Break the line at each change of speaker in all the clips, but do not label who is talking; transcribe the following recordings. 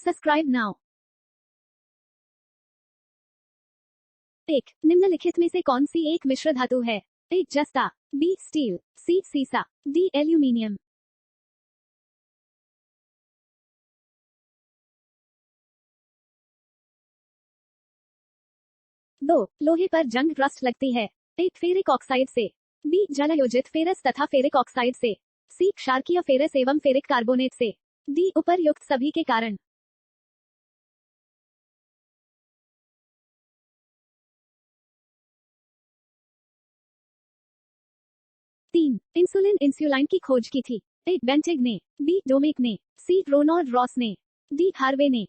Subscribe now. 1. निम्नलिखित में से कौन सी एक मिश्र धातु है? A. जस्ता, B. Steel, C. सीसा, D. एल्यूमीनियम। 2. लोहे पर जंग रस्ट लगती है। A. फेरिक ऑक्साइड से, B. जलायोजित फेरस तथा फेरिक ऑक्साइड से, C. क्षारकीय फेरस एवं फेरिक कार्बोनेट से, D. उपर्युक्त सभी के कारण। 3. इंसुलिन इंसुलाइन की खोज की थी। A. बेंटिग ने, B. डोमेक ने, C. रोनॉल्ड रॉस ने, D. हार्वे ने।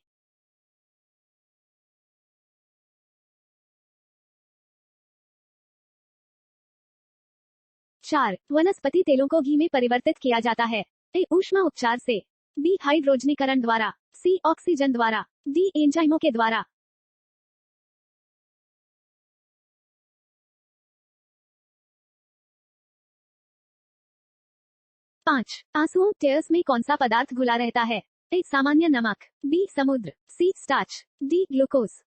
4. वनस्पति तेलों को घी में परिवर्तित किया जाता है। A. ऊष्मा उपचार से, B. हाइड्रोजनीकरण द्वारा, C. ऑक्सीजन द्वारा, D. एंजाइमों के द्वारा। 5. आंसुओं टेयर्स में कौन सा पदार्थ घुला रहता है? A. सामान्य नमक, B. समुद्र, C. Starch, D. ग्लूकोज।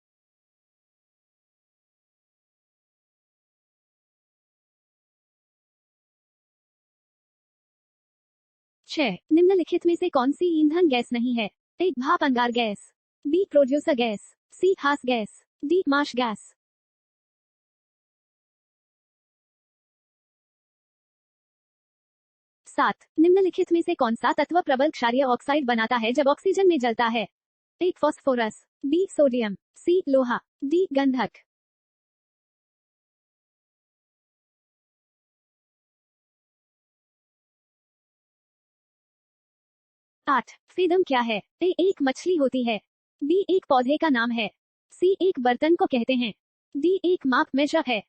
6. निम्नलिखित में से कौन सी ईंधन गैस नहीं है? A. भाप अंगार gas, B. Producer gas, C. हास गैस, D. Marsh gas. 7. निम्नलिखित में से कौन सा तत्व प्रबल क्षारीय ऑक्साइड बनाता है जब ऑक्सीजन में जलता है? A. Phosphorus, B. Sodium, C. लोहा, D. गंधक। 8. फेदम क्या है? A. एक मछली होती है, B. एक पौधे का नाम है, C. एक बर्तन को कहते हैं, D. एक माप मेजर है।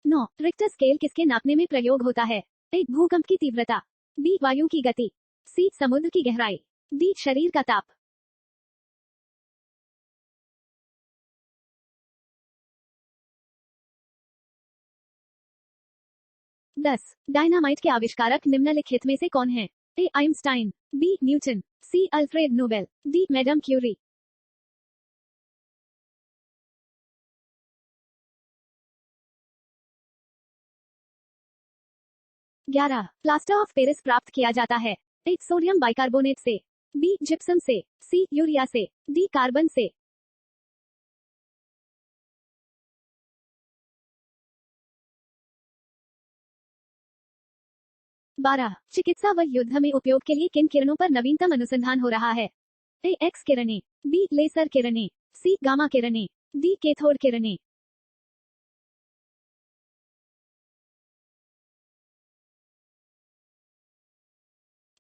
9. रिक्टर स्केल किसके नापने में प्रयोग होता है? A. भूकंप की तीव्रता, B. वायु की गति, C. समुद्र की गहराई, D. शरीर का ताप। 10. डायनामाइट के आविष्कारक निम्नलिखित में से कौन है? A. Einstein, B. Newton, C. Alfred Nobel, D. Madam Curie. 11. Plaster of Paris प्राप्त किया जाता है? A. सोडियम बाइकार्बोनेट से, B. जिप्सम से, C. यूरिया से, D. कार्बन से। 12. चिकित्सा व युद्ध में उपयोग के लिए किन किरणों पर नवीनतम अनुसंधान हो रहा है? A. एक्स किरणें, B. लेसर किरणें, C. गामा किरणें, D. कैथोड किरणें।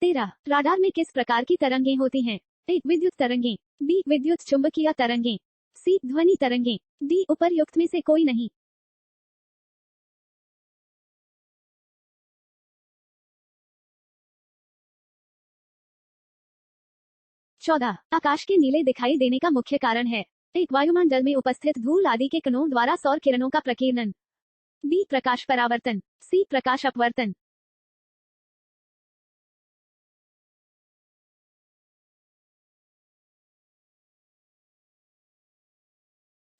13. राडार में किस प्रकार की तरंगें होती हैं? A. विद्युत तरंगें, B. विद्युत चुंबकीय तरंगें, C. ध्वनि तरंगें, D. उपर्युक्त में से कोई नहीं। 14. आकाश के नीले दिखाई देने का मुख्य कारण है? A. वायुमंडल में उपस्थित धूल आदि के कणों द्वारा सौर किरणों का प्रकीर्णन, B. प्रकाश परावर्तन, C. प्रकाश अपवर्तन।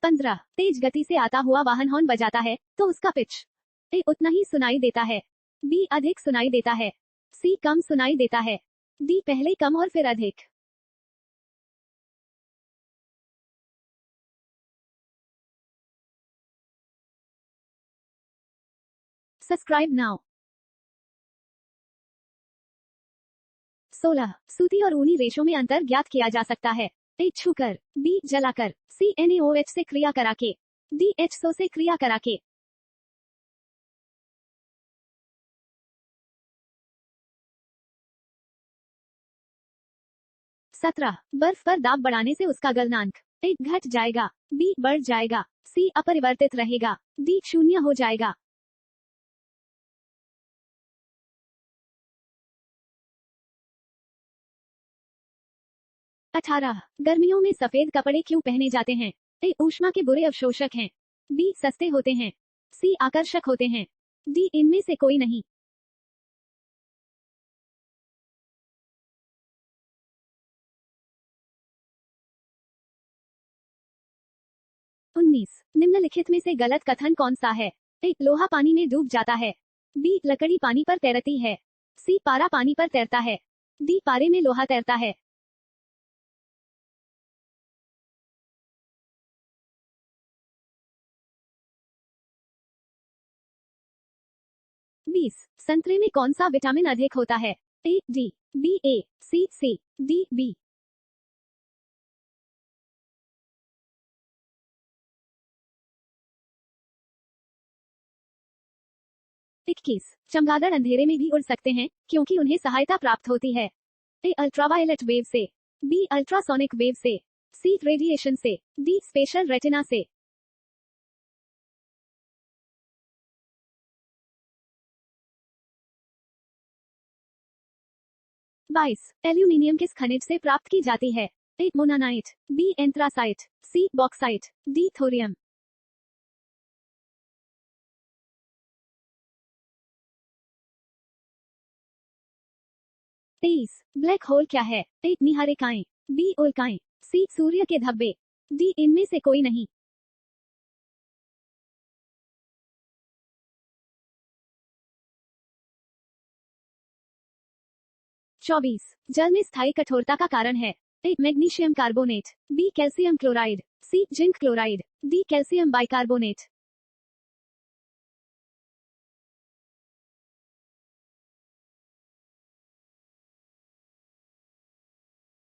15. तेज गति से आता हुआ वाहन हॉर्न बजाता है तो उसका पिच? A. उतना ही सुनाई देता है, B. अधिक सुनाई देता है, C. कम सुनाई देता है, D. पहले कम और फिर अधिक। Subscribe now. 16. सूती और ऊनी रेशों में अंतर ज्ञात किया जा सकता है? A. छूकर, B. जलाकर, C. NaOH से क्रिया कराके, D. HSO से क्रिया कराके। 17. बर्फ पर दाब बढ़ाने से उसका गलनांक? A. घट जाएगा, B. बढ़ जाएगा, C. अपरिवर्तित रहेगा, D. शून्य हो जाएगा। 18. गर्मियों में सफेद कपड़े क्यों पहने जाते हैं? A. ऊष्मा के बुरे अवशोषक हैं, B. सस्ते होते हैं, C. आकर्षक होते हैं, डी इनमें से कोई नहीं। 19 निम्नलिखित में से गलत कथन कौन सा है? ए लोहा पानी में डूब जाता है। बी लकड़ी पानी पर तैरती है। सी पारा पानी पर तैरता है। डी पारे में लोहा तैरता है। 20 संतरे में कौन सा विटामिन अधिक होता है? A D, B A, C D B. 21 चमगादड़ अंधेरे में भी उड़ सकते हैं क्योंकि उन्हें सहायता प्राप्त होती है। ए अल्ट्रावायलेट वेव से, बी अल्ट्रासोनिक वेव से, सी रेडिएशन से, डी स्पेशल रेटिना से। 22 एल्यूमिनियम किस खनिज से प्राप्त की जाती है? A monazite, B anthracite, C bauxite, D thorium. 23 black hole क्या है? ए निहारिकाएं, बी उल्काएं, सी सूर्य के धब्बे, डी इनमें से कोई नहीं। 24 जल में स्थायी कठोरता का कारण है? A magnesium carbonate, B calcium chloride, C zinc chloride, D calcium bicarbonate.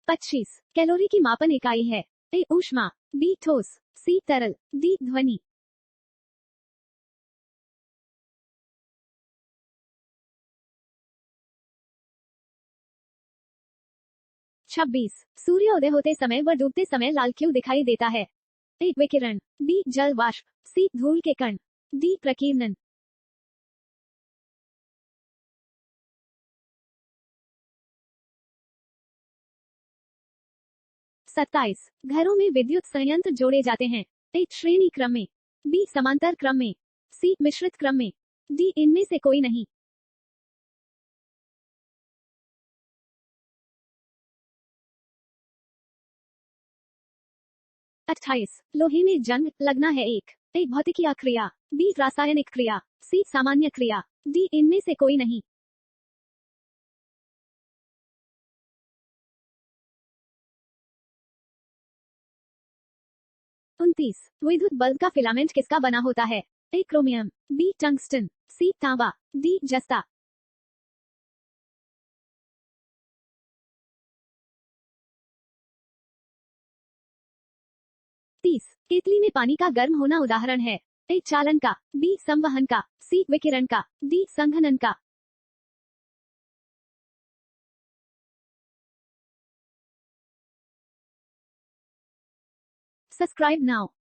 25 calorie की मापन इकाई है? ए ऊष्मा, बी ठोस, सी तरल, डी ध्वनि। 26 सूर्योदय होते समय व डूबते समय लाल क्यों दिखाई देता है? ए विकिरण, बी जल वाष्प, सी धूल के कण, डी प्रकीर्णन। 27 घरों में विद्युत संयंत्र जोड़े जाते हैं? ए श्रेणी क्रम में, बी समांतर क्रम में, सी मिश्रित क्रम में, डी इनमें से कोई नहीं। 28 लोहे में जंग लगना है एक? ए भौतिकीय क्रिया, बी रासायनिक क्रिया, सी सामान्य क्रिया, डी इनमें से कोई नहीं। उनतीस विद्युत बल्ब का फिलामेंट किसका बना होता है? ए क्रोमियम, बी टंगस्टन, सी तांबा, डी जस्ता। 30 केतली में पानी का गर्म होना उदाहरण है? ए चालन का, बी संवहन का, सी विकिरण का, डी संघनन का। Subscribe now.